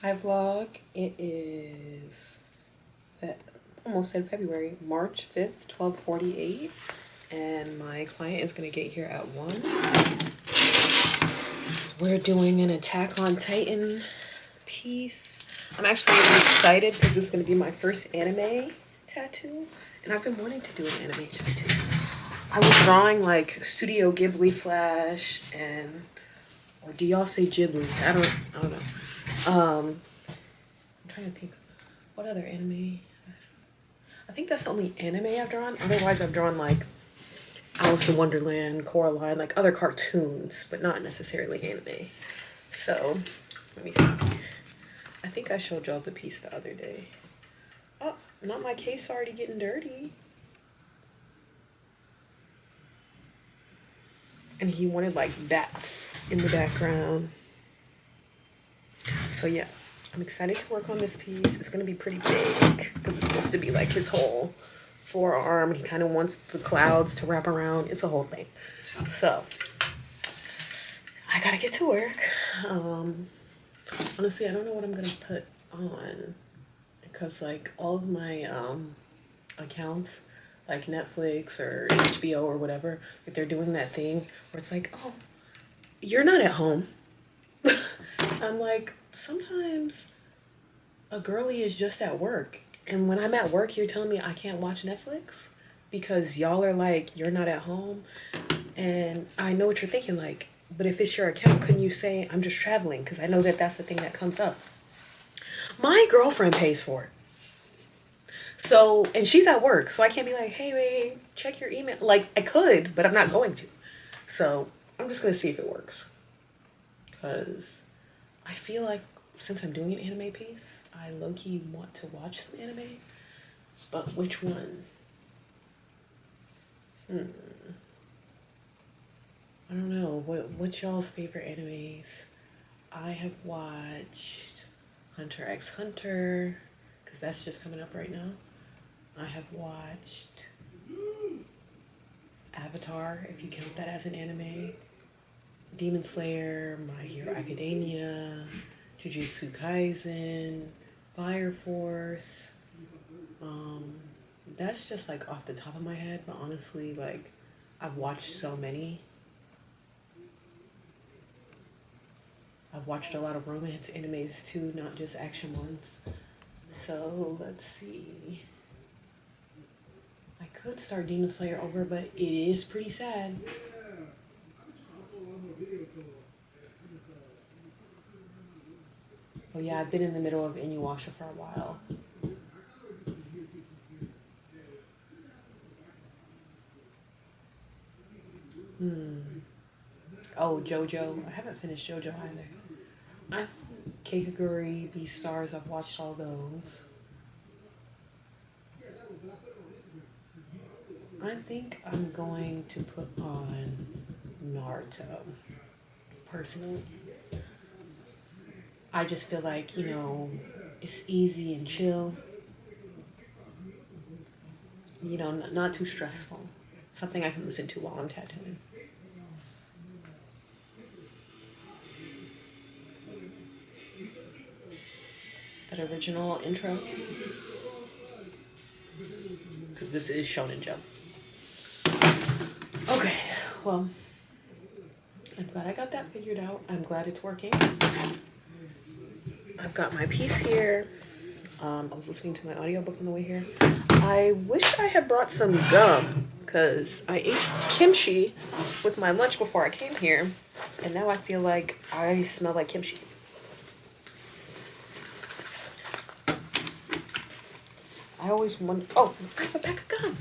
Hi vlog. It is almost said February, March 5th, 12:48, and my client is gonna get here at 1. We're doing an Attack on Titan piece. I'm actually really excited because this is gonna be my first anime tattoo, and I've been wanting to do an anime tattoo. I was drawing like Studio Ghibli Flash and or do y'all say Ghibli? I don't know. I'm trying to think what other anime. I think that's the only anime I've drawn. Otherwise, I've drawn like Alice in Wonderland, Coraline, like other cartoons, but not necessarily anime. So, let me see. I think I showed y'all the piece the other day. Oh, not my case already getting dirty. And he wanted like bats in the background. So yeah, I'm excited to work on this piece. It's gonna be pretty big because it's supposed to be like his whole forearm. He kind of wants the clouds to wrap around. It's a whole thing. So I gotta get to work. Honestly, I don't know what I'm gonna put on because like all of my accounts, like Netflix or HBO or whatever, like they're doing that thing where it's like, oh, you're not at home. I'm like, sometimes a girly is just at work. And when I'm at work, you're telling me I can't watch Netflix because y'all are like, you're not at home. And I know what you're thinking, like, but if it's your account, couldn't you say, I'm just traveling? Because I know that that's the thing that comes up. My girlfriend pays for it. So, and she's at work. So I can't be like, hey, babe, check your email. Like, I could, but I'm not going to. So I'm just going to see if it works. Because I feel like since I'm doing an anime piece, I low-key want to watch some anime. But which one? I don't know. What's y'all's favorite animes? I have watched Hunter x Hunter, because that's just coming up right now. I have watched Avatar, if you count that as an anime. Demon Slayer, My Hero Academia, Jujutsu Kaisen, Fire Force. Um, that's just like off the top of my head, but honestly, like I've watched so many. I've watched a lot of romance animes too, not just action ones. So let's see. I could start Demon Slayer over, but it is pretty sad. Oh yeah, I've been in the middle of Inuyasha for a while. Oh, JoJo. I haven't finished JoJo either. I Kakaguri, Beastars. I've watched all those. I think I'm going to put on Naruto. Personally, I just feel like it's easy and chill. Not too stressful. Something I can listen to while I'm tattooing. That original intro, because this is Shonen Jump. Okay, well, I'm glad I got that figured out. I'm glad it's working. I've got my piece here. I was listening to my audiobook on the way here. I wish I had brought some gum because I ate kimchi with my lunch before I came here, and now I feel like I smell like kimchi. I always wonder. Oh, I have a pack of gum.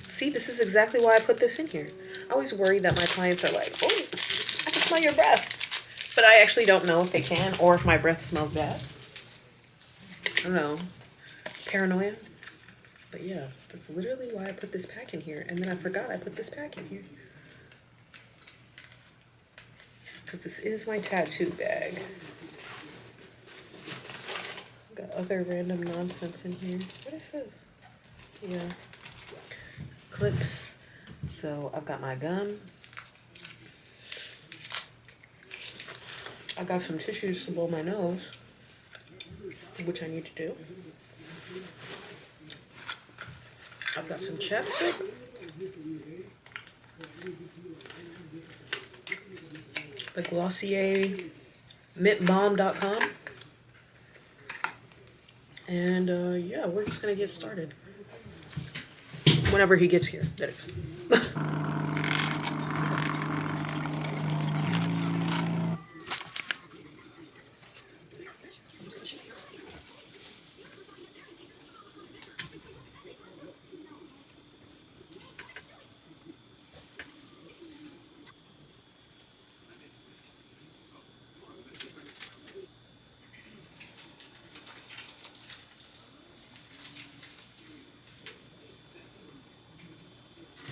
See, this is exactly why I put this in here. I always worry that my clients are like, oh, I can smell your breath. But I actually don't know if they can or if my breath smells bad. I don't know. Paranoia. But yeah, that's literally why I put this pack in here. And then I forgot I put this pack in here. Because this is my tattoo bag. Got other random nonsense in here. What is this? Yeah. Clips. So I've got my gum. I got some tissues to blow my nose. which I need to do. I've got some chapstick. The Glossier mintbalm.com. And yeah, we're just gonna get started. Whenever he gets here, that is.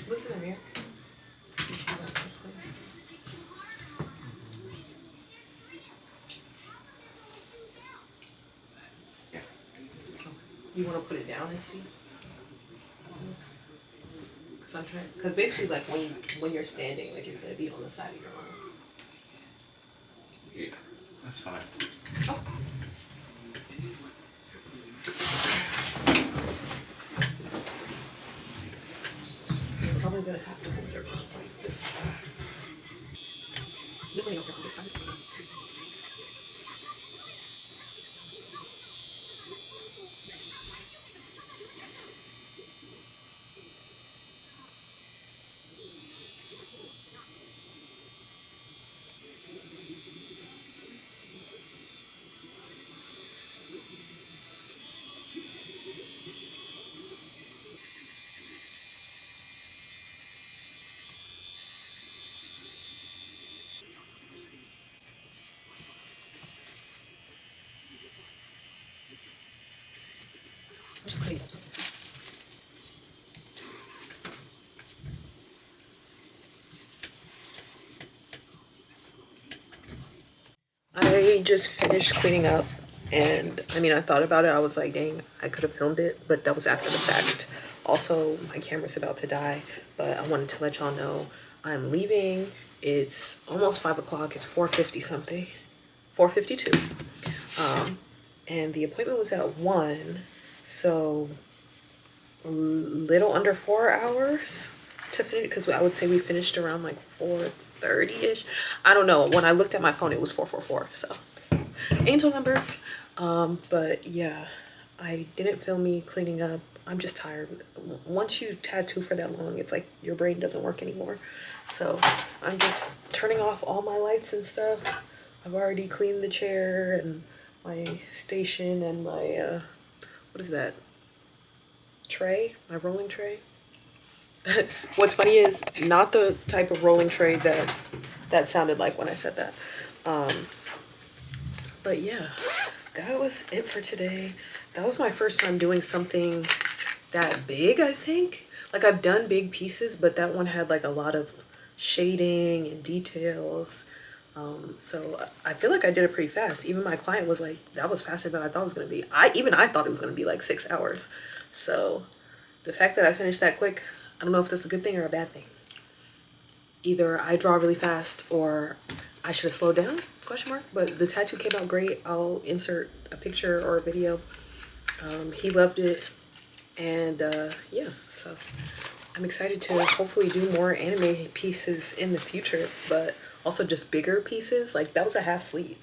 Look in the mirror. You want to put it down and see? Cause I'm trying. Cause basically, like when you're standing, like it's gonna be on the side of your arm. Yeah, that's fine. Oh. You're probably gonna have to hold your arm like this. Just lay over on this side. I'm just cleaning up something. I just finished cleaning up, and I mean, I thought about it. I was like, dang, I could have filmed it, but that was after the fact. Also, my camera's about to die, but I wanted to let y'all know I'm leaving. It's almost 5 o'clock. It's 4:50 something, 4:52. And the appointment was at 1, so a little under 4 hours to finish, because I would say we finished around like 4:30-ish. I don't know. When I looked at my phone, it was 4:44. So angel numbers. But yeah, I didn't film me cleaning up. I'm just tired. Once you tattoo for that long, it's like your brain doesn't work anymore. So I'm just turning off all my lights and stuff. I've already cleaned the chair and my station and my what is that? Tray, my rolling tray. What's funny is not the type of rolling tray that sounded like when I said that. But yeah, that was it for today. That was my first time doing something that big, I think. Like I've done big pieces, but that one had like a lot of shading and details. So I feel like I did it pretty fast. Even my client was like, that was faster than I thought it was gonna be. I thought it was gonna be like 6 hours. So the fact that I finished that quick, I don't know if that's a good thing or a bad thing. Either I draw really fast or I should have slowed down, question mark. But the tattoo came out great. I'll insert a picture or a video. He loved it. And yeah, so I'm excited to hopefully do more anime pieces in the future, but also just bigger pieces. Like that was a half sleeve.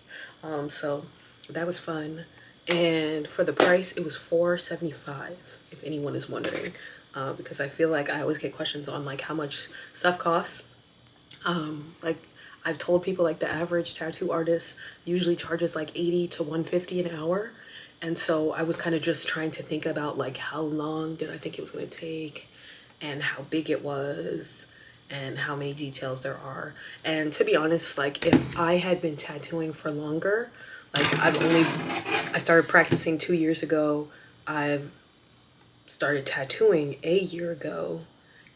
So that was fun. And for the price, it was $4.75, if anyone is wondering. Because I feel like I always get questions on like how much stuff costs. Like I've told people like the average tattoo artist usually charges like 80 to 150 an hour. And so I was kind of just trying to think about like how long did I think it was going to take and how big it was and how many details there are. And to be honest, like if I had been tattooing for longer, like I started practicing 2 years ago. I've started tattooing a year ago,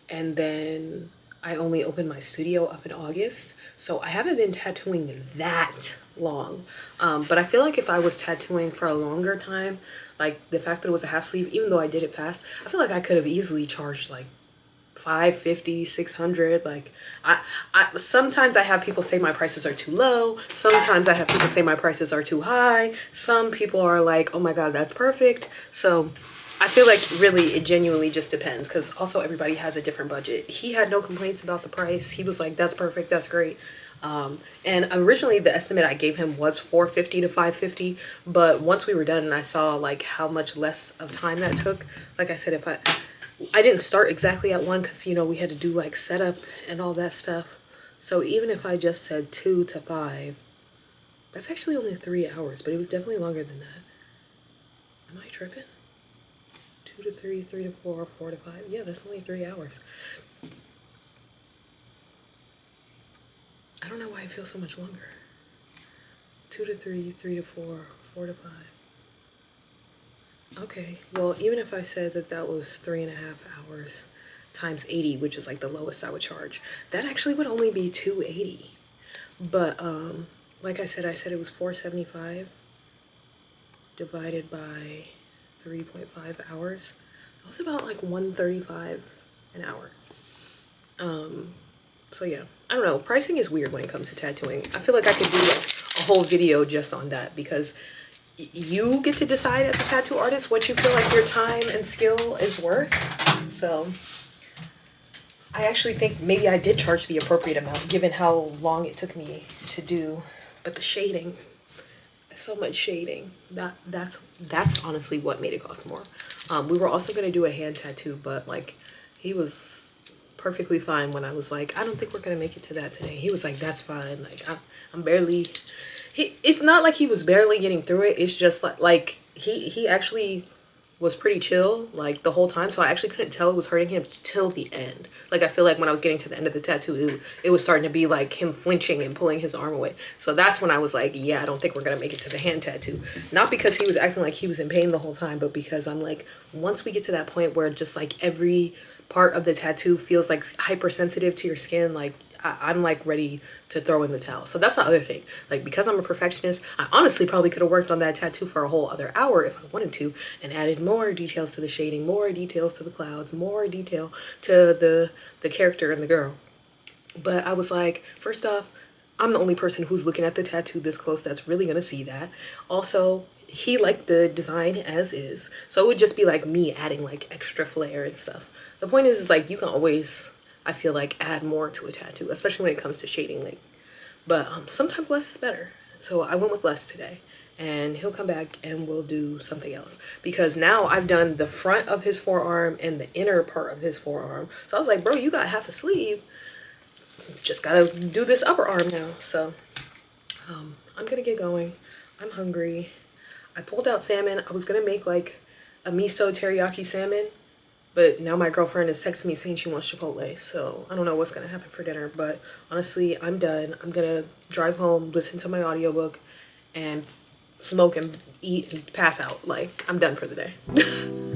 and then I only opened my studio up in August. So I haven't been tattooing that long. But I feel like if I was tattooing for a longer time, like the fact that it was a half sleeve, even though I did it fast, I feel like I could have easily charged like 550, 600. Like I sometimes I have people say my prices are too low. Sometimes I have people say my prices are too high. Some people are like, oh my God, that's perfect. So I feel like really it genuinely just depends, because also everybody has a different budget. He had no complaints about the price. He was like, that's perfect, that's great. And originally the estimate I gave him was 450 to 550, but once we were done and I saw like how much less of time that took, like I said, if I didn't start exactly at 1 because, you know, we had to do like setup and all that stuff. So even if I just said 2 to 5, that's actually only 3 hours, but it was definitely longer than that. Am I tripping? 2 to 3, 3 to 4, 4 to 5. Yeah, that's only 3 hours. I don't know why it feels so much longer. 2 to 3, 3 to 4, 4 to 5. Okay, well, even if I said that that was 3.5 hours times 80, which is like the lowest I would charge, that actually would only be 280. But like I said it was 475 divided by 3.5 hours. That was about like 135 an hour. So yeah, I don't know. Pricing is weird when it comes to tattooing. I feel like I could do like a whole video just on that, because you get to decide as a tattoo artist what you feel like your time and skill is worth. So I actually think maybe I did charge the appropriate amount given how long it took me to do. But the shading, so much shading, that's honestly what made it cost more. We were also gonna do a hand tattoo, but like he was perfectly fine when I was like, I don't think we're gonna make it to that today. He was like, that's fine. Like I'm barely. It's not like he was barely getting through it. It's just like he actually was pretty chill like the whole time. So I actually couldn't tell it was hurting him till the end. Like I feel like when I was getting to the end of the tattoo, it was starting to be like him flinching and pulling his arm away. So that's when I was like, yeah, I don't think we're gonna make it to the hand tattoo. Not because he was acting like he was in pain the whole time, but because I'm like, once we get to that point where just like every part of the tattoo feels like hypersensitive to your skin, like I'm like ready to throw in the towel. So that's the other thing. Like, because I'm a perfectionist, I honestly probably could have worked on that tattoo for a whole other hour if I wanted to, and added more details to the shading, more details to the clouds, more detail to the character and the girl. But I was like, first off, I'm the only person who's looking at the tattoo this close that's really gonna see that. Also, he liked the design as is, so it would just be like me adding like extra flair and stuff. The point is like you can always, I feel like, add more to a tattoo, especially when it comes to shading. Like, but sometimes less is better. So I went with less today, and he'll come back and we'll do something else, because now I've done the front of his forearm and the inner part of his forearm. So I was like, bro, you got half a sleeve. Just gotta do this upper arm now. So I'm gonna get going. I'm hungry. I pulled out salmon. I was gonna make like a miso teriyaki salmon, but now my girlfriend is texting me saying she wants Chipotle. So I don't know what's gonna happen for dinner, but honestly, I'm done. I'm gonna drive home, listen to my audiobook, and smoke and eat and pass out. Like, I'm done for the day.